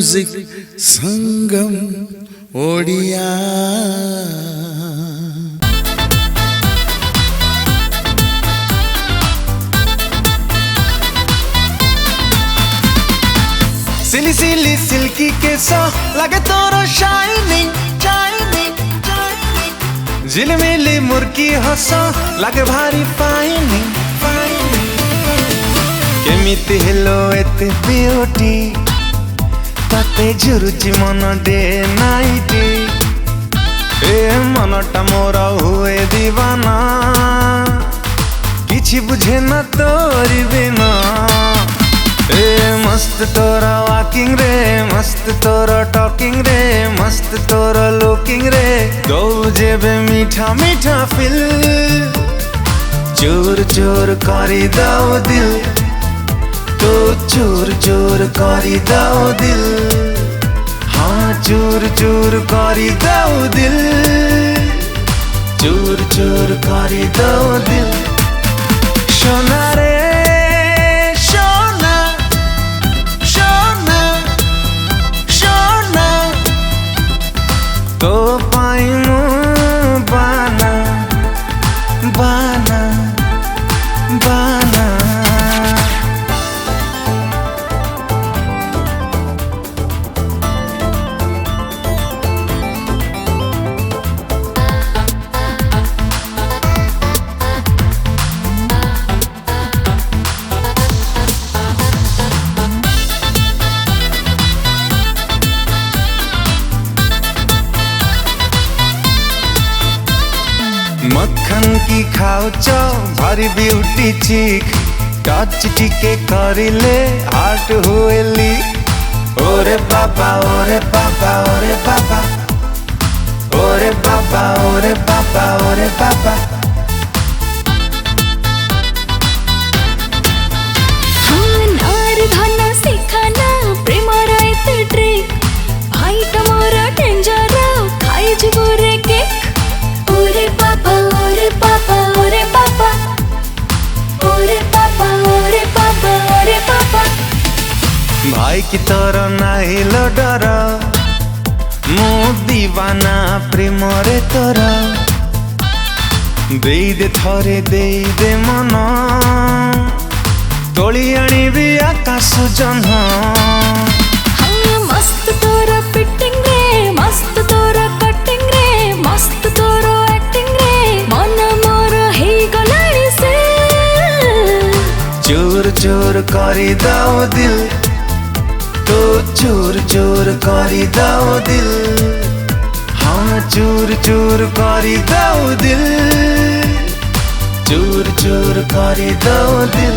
Music संगम ओडिया। सिली सिली silkie केसा लगे तोरो शाइनिंग शाइनिंग शाइनिंग। झिलमिली मुर्की हसा लगे भारी फाइनिंग फाइनिंग। केमिति हेलो एते ब्यूटी ताते झुरुची मन डे नाइटी। ए मनटा मोरा हुए दीवाना किछि बुझे न तोरी बिना। ए मस्त तोरा वॉकिंग रे, मस्त तोरा टॉकिंग रे, मस्त तोरा लुकिंग रे। दो जेबे मीठा मीठा फिल चोर चोर करी दाओ दिल। तो चोर चोर करी दाओ दिल। हाँ चोर चोर करी दाओ दिल। चोर चोर करी दाओ दिल। सोना रे तो पाई मु बाना बाना बाना। मक्खन की खाओ चो भारी ब्यूटी चीक। टच टिके करिले हार्ट हुए लीक। ओरे बाबा ओरे बाबा ओरे बाबा ओरे बाबा ओरे बाबा ओरे बाबा। हाँ नार धन सिखाना प्रेम रायते ट्रिक। भाई टमारा डेंजर खाई जुबुरे केक। ओरे बाबा ओरे बाबा ओरे बाबा ओरे बाबा ओरे बाबा ओरे बाबा। भाई की तोर नाही लो डर मु दीवाना प्रेम रे तोर। दे दे थरे दे दे मन तोली आनी भी आकाश जन्ह। हाँ मस्त तोरा फिटिंग रे, मस्त तोरा कटिंग रे, मस्त तोरा एक्टिंग रे। मन मोर हे गलानी से चोर चोर करी दाओ दिल। तो चोर चोर करी दाओ दिल। हाँ चोर चोर करी दाओ दिल। चोर चोर करी दाओ दिल।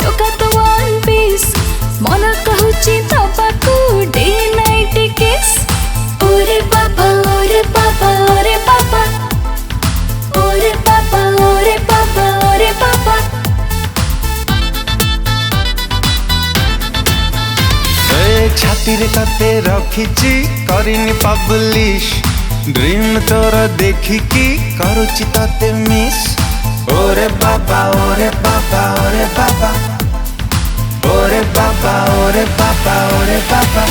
टोका तो वन पीस मन कहूची तबाकू डे नाइट किस। ओरे बाबा ओरे बाबा ओरे बाबा ओरे बाबा ओरे बाबा ओरे बाबा। छाती रे तते रखिची करिनी पब्लिश। ड्रीम तोर देखिकी करुची तते मिस। ओरे बाबा ओरे बाबा ओरे बाबा ओरे बाबा ओरे बाबा ओरे बाबा।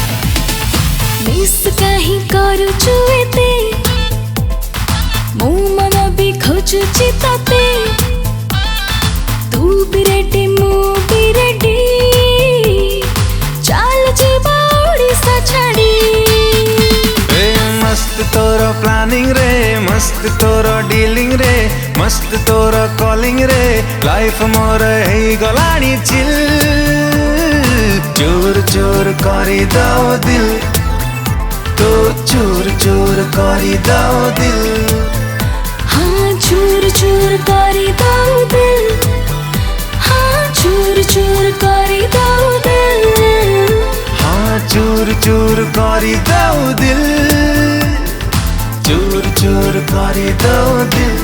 मिस कहीं करूछु एते मु मन भी खोजुची तते। तू भी रेडी मु भी रेडी चाल जीवा ओडिसा छाड़ी। मस्त तोर प्लानिंग रे, मस्त तोर डीलिंग रे, मस्त तोर कॉलिंग रे। लाइफ मोर हे गलानी चिल। चोर चोर करी दाओ दिल। करी दो दिल हाँ चूर चूर करी दो दिल हाँ चूर चूर करी दो दिल हाँ चूर चूर करी दो दिल चूर चूर करी दो दिल